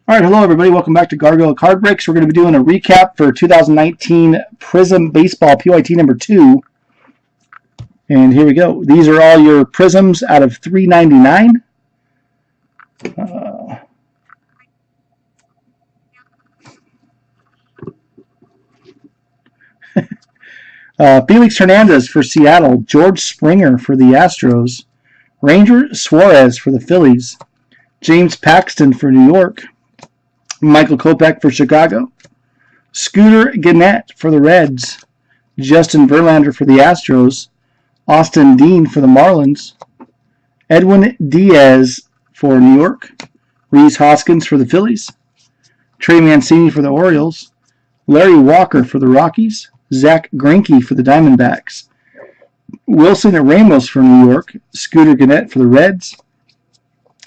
All right, hello everybody. Welcome back to Gargoyle Card Breaks. We're going to be doing a recap for 2019 Prizm Baseball PYT number 2. And here we go. These are all your Prizms out of $3.99. Felix Hernandez for Seattle. George Springer for the Astros. Ranger Suarez for the Phillies. James Paxton for New York. Michael Kopech for Chicago. Scooter Gennett for the Reds. Justin Verlander for the Astros. Austin Dean for the Marlins. Edwin Diaz for New York. Rhys Hoskins for the Phillies. Trey Mancini for the Orioles. Larry Walker for the Rockies. Zach Greinke for the Diamondbacks. Wilson Ramos for New York. Scooter Gennett for the Reds.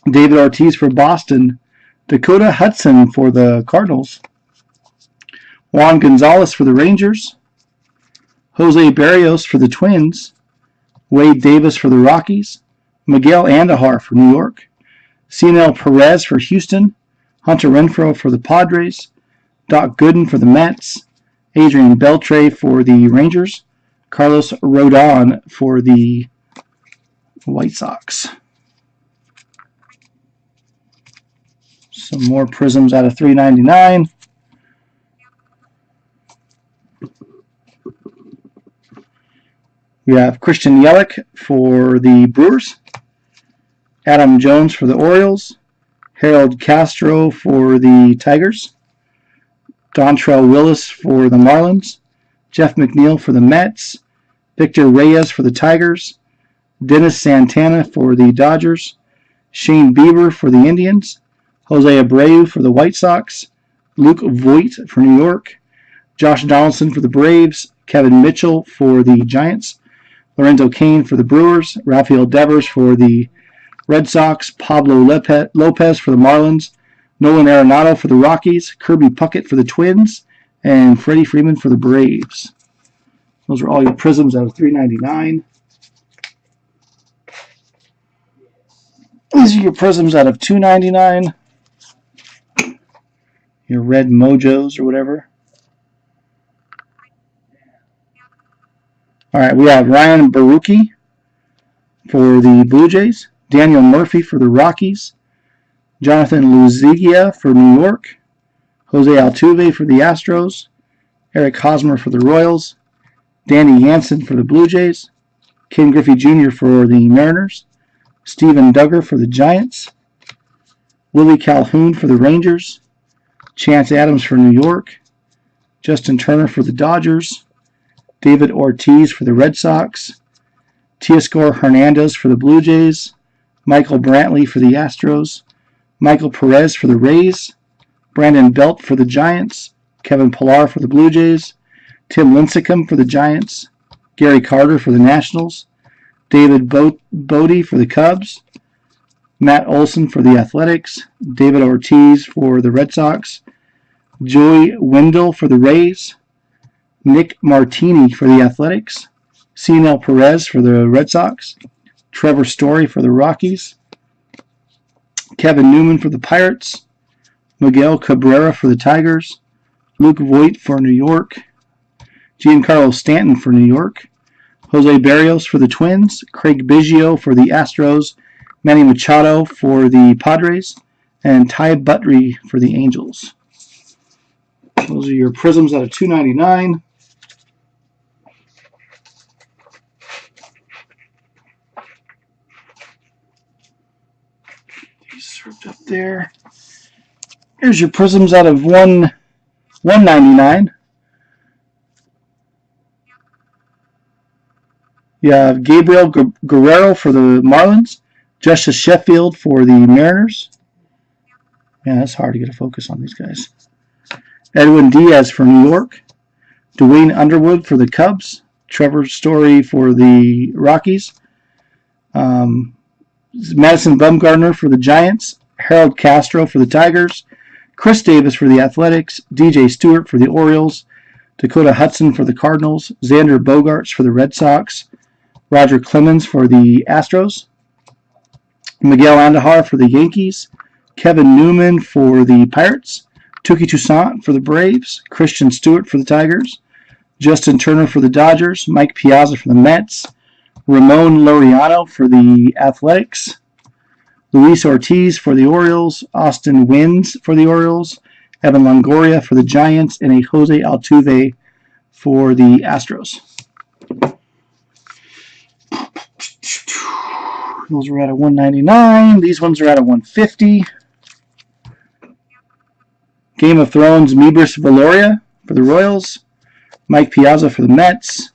David Ortiz for Boston. Dakota Hudson for the Cardinals. Juan Gonzalez for the Rangers. Jose Barrios for the Twins. Wade Davis for the Rockies. Miguel Andujar for New York. Cionel Perez for Houston. Hunter Renfroe for the Padres. Doc Gooden for the Mets. Adrian Beltre for the Rangers. Carlos Rodon for the White Sox. Some more Prizms out of $3.99. We have Christian Yelich for the Brewers. Adam Jones for the Orioles. Harold Castro for the Tigers. Dontrelle Willis for the Marlins. Jeff McNeil for the Mets. Victor Reyes for the Tigers. Dennis Santana for the Dodgers. Shane Bieber for the Indians. Jose Abreu for the White Sox. Luke Voigt for New York. Josh Donaldson for the Braves. Kevin Mitchell for the Giants. Lorenzo Cain for the Brewers. Rafael Devers for the Red Sox. Pablo Lopez for the Marlins. Nolan Arenado for the Rockies. Kirby Puckett for the Twins. And Freddie Freeman for the Braves. Those are all your Prizms out of $3.99. These are your Prizms out of $2.99. Your red mojos or whatever. All right, we have Ryan Baruki for the Blue Jays. Daniel Murphy for the Rockies. Jonathan Luzigia for New York. Jose Altuve for the Astros. Eric Hosmer for the Royals. Danny Jansen for the Blue Jays. Ken Griffey Jr. for the Mariners. Steven Duggar for the Giants. Willie Calhoun for the Rangers. Chance Adams for New York. Justin Turner for the Dodgers. David Ortiz for the Red Sox. Teoscar Hernandez for the Blue Jays. Michael Brantley for the Astros. Michael Perez for the Rays. Brandon Belt for the Giants. Kevin Pillar for the Blue Jays. Tim Lincecum for the Giants. Gary Carter for the Nationals. David Bodie for the Cubs. Matt Olson for the Athletics. David Ortiz for the Red Sox. Joey Wendell for the Rays. Nick Martini for the Athletics. Cionel Perez for the Red Sox. Trevor Story for the Rockies. Kevin Newman for the Pirates. Miguel Cabrera for the Tigers. Luke Voigt for New York. Giancarlo Stanton for New York. Jose Barrios for the Twins. Craig Biggio for the Astros. Manny Machado for the Padres. And Ty Buttrey for the Angels. Those are your Prizms out of $2.99. These served up there. Here's your Prizms out of $1.99. You have Gabriel Guerrero for the Marlins. Justice Sheffield for the Mariners. Yeah, that's hard to get a focus on these guys. Edwin Diaz for New York. Dwayne Underwood for the Cubs. Trevor Story for the Rockies. Madison Bumgarner for the Giants. Harold Castro for the Tigers. Chris Davis for the Athletics. DJ Stewart for the Orioles. Dakota Hudson for the Cardinals. Xander Bogaerts for the Red Sox. Roger Clemens for the Astros. Miguel Andujar for the Yankees. Kevin Newman for the Pirates, Touki Toussaint for the Braves, Christian Stewart for the Tigers, Justin Turner for the Dodgers, Mike Piazza for the Mets, Ramon Laureano for the Athletics, Luis Ortiz for the Orioles, Austin Wynns for the Orioles, Evan Longoria for the Giants, and a Jose Altuve for the Astros. Those are out of 199. These ones are out of 150. Game of Thrones, Mebris Valoria for the Royals, Mike Piazza for the Mets,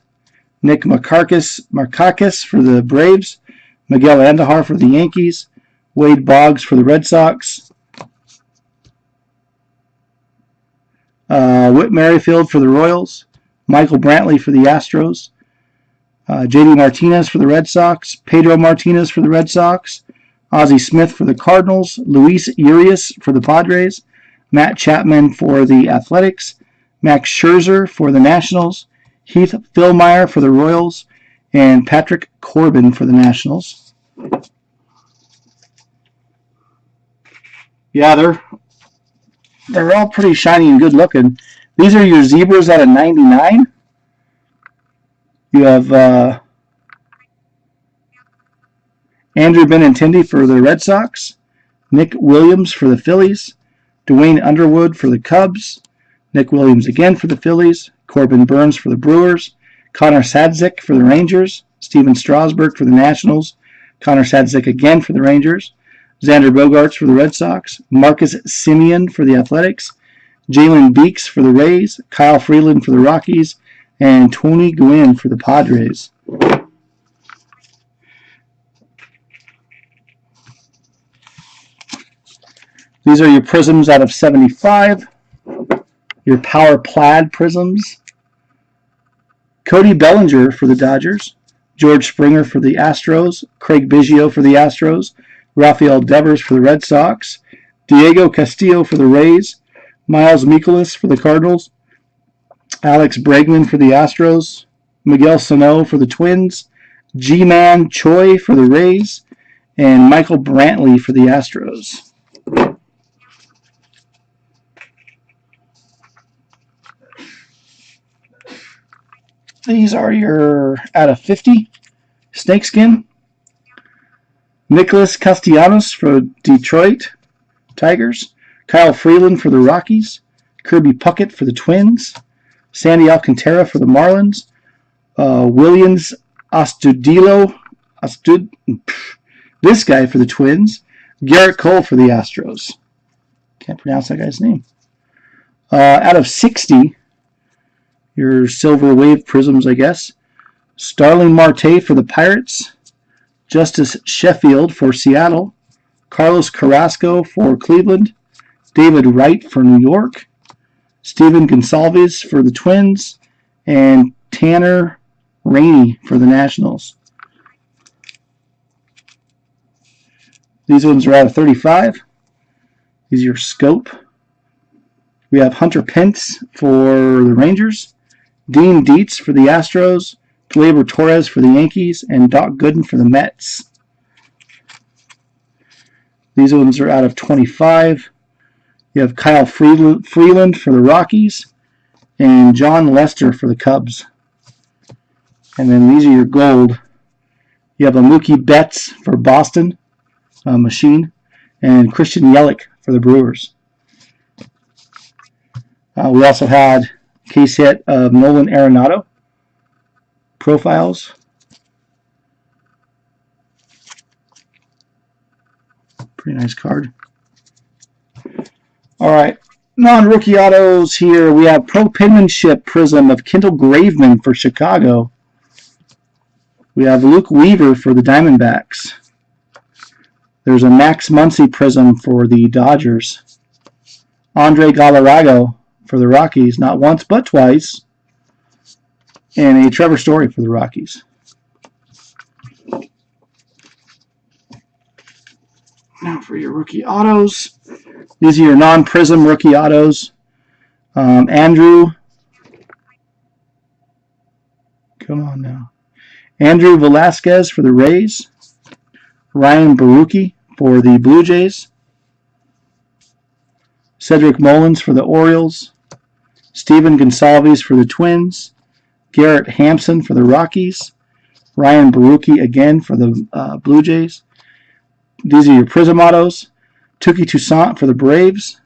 Nick Markakis for the Braves, Miguel Andujar for the Yankees, Wade Boggs for the Red Sox, Whit Merrifield for the Royals, Michael Brantley for the Astros, JD Martinez for the Red Sox, Pedro Martinez for the Red Sox, Ozzie Smith for the Cardinals, Luis Urias for the Padres, Matt Chapman for the Athletics, Max Scherzer for the Nationals, Heath Fillmyer for the Royals, and Patrick Corbin for the Nationals. Yeah, they're all pretty shiny and good looking. These are your Zebras out of 99. You have Andrew Benintendi for the Red Sox, Nick Williams for the Phillies, Dwayne Underwood for the Cubs, Nick Williams again for the Phillies, Corbin Burns for the Brewers, Connor Sadzik for the Rangers, Steven Strasburg for the Nationals, Connor Sadzik again for the Rangers, Xander Bogaerts for the Red Sox, Marcus Semien for the Athletics, Jalen Beeks for the Rays, Kyle Freeland for the Rockies, and Tony Gwynn for the Padres. These are your Prizms out of 75. Your Power Plaid Prizms. Cody Bellinger for the Dodgers, George Springer for the Astros, Craig Biggio for the Astros, Rafael Devers for the Red Sox, Diego Castillo for the Rays, Miles Mikolas for the Cardinals, Alex Bregman for the Astros, Miguel Sano for the Twins, G-Man Choi for the Rays, and Michael Brantley for the Astros. These are your out of 50 snakeskin. Nicholas Castellanos for Detroit Tigers, Kyle Freeland for the Rockies, Kirby Puckett for the Twins, Sandy Alcantara for the Marlins, Williams Astudillo, this guy for the Twins, Garrett Cole for the Astros. Can't pronounce that guy's name. Out of 60, your Silver Wave Prizms, I guess. Starling Marte for the Pirates, Justice Sheffield for Seattle, Carlos Carrasco for Cleveland, David Wright for New York, Steven Gonsalves for the Twins, and Tanner Rainey for the Nationals. These ones are out of 35. These are your scope. We have Hunter Pence for the Rangers, Dean Dietz for the Astros, Gleyber Torres for the Yankees, and Doc Gooden for the Mets. These ones are out of 25. You have Kyle Freeland for the Rockies, and John Lester for the Cubs. And then these are your gold. You have a Mookie Betts for Boston, Machine, and Christian Yelich for the Brewers. We also had case hit of Nolan Arenado profiles. Pretty nice card. All right, non-rookie autos here. We have Pro Penmanship Prizm of Kendall Graveman for Chicago. We have Luke Weaver for the Diamondbacks. There's a Max Muncy Prizm for the Dodgers. Andre Galarrago for the Rockies, not once but twice. And a Trevor Story for the Rockies. Now for your rookie autos. These are your non-Prizm rookie autos. Andrew. Come on now. Andrew Velasquez for the Rays. Ryan Barucki for the Blue Jays. Cedric Mullins for the Orioles. Steven Gonsalves for the Twins. Garrett Hampson for the Rockies. Ryan Baruki again for the Blue Jays. These are your Prizm autos. Tuki Toussaint for the Braves.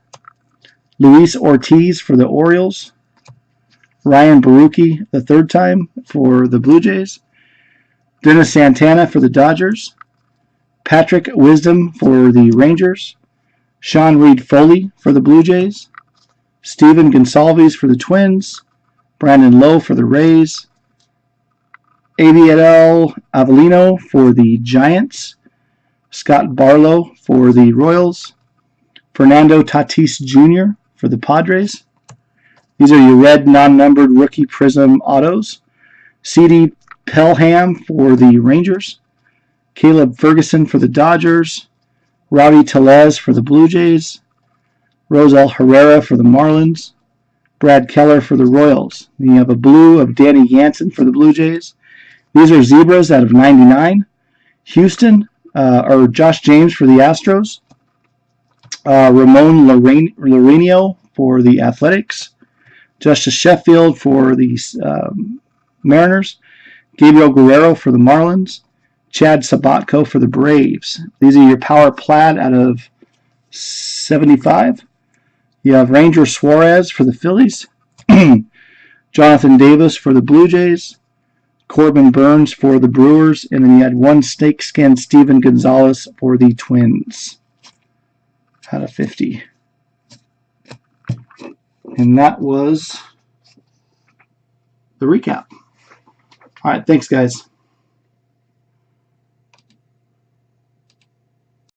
Luis Ortiz for the Orioles. Ryan Baruki the third time for the Blue Jays. Dennis Santana for the Dodgers. Patrick Wisdom for the Rangers. Sean Reed Foley for the Blue Jays. Steven Gonsalves for the Twins. Brandon Lowe for the Rays. Aviel Avellino for the Giants. Scott Barlow for the Royals. Fernando Tatis Jr. for the Padres. These are your red non-numbered rookie Prizm autos. C.D. Pelham for the Rangers. Caleb Ferguson for the Dodgers. Robbie Tellez for the Blue Jays. Rosel Herrera for the Marlins. Brad Keller for the Royals. Then you have a blue of Danny Jansen for the Blue Jays. These are Zebras out of 99. Houston, or Josh James for the Astros. Ramon Laureano for the Athletics. Justice Sheffield for the Mariners. Gabriel Guerrero for the Marlins. Chad Sabatko for the Braves. These are your Power Plaid out of 75. You have Ranger Suarez for the Phillies. Jonathan Davis for the Blue Jays. Corbin Burns for the Brewers. And then you had one snakeskin Steven Gonzalez for the Twins out of 50. And that was the recap. All right, thanks, guys.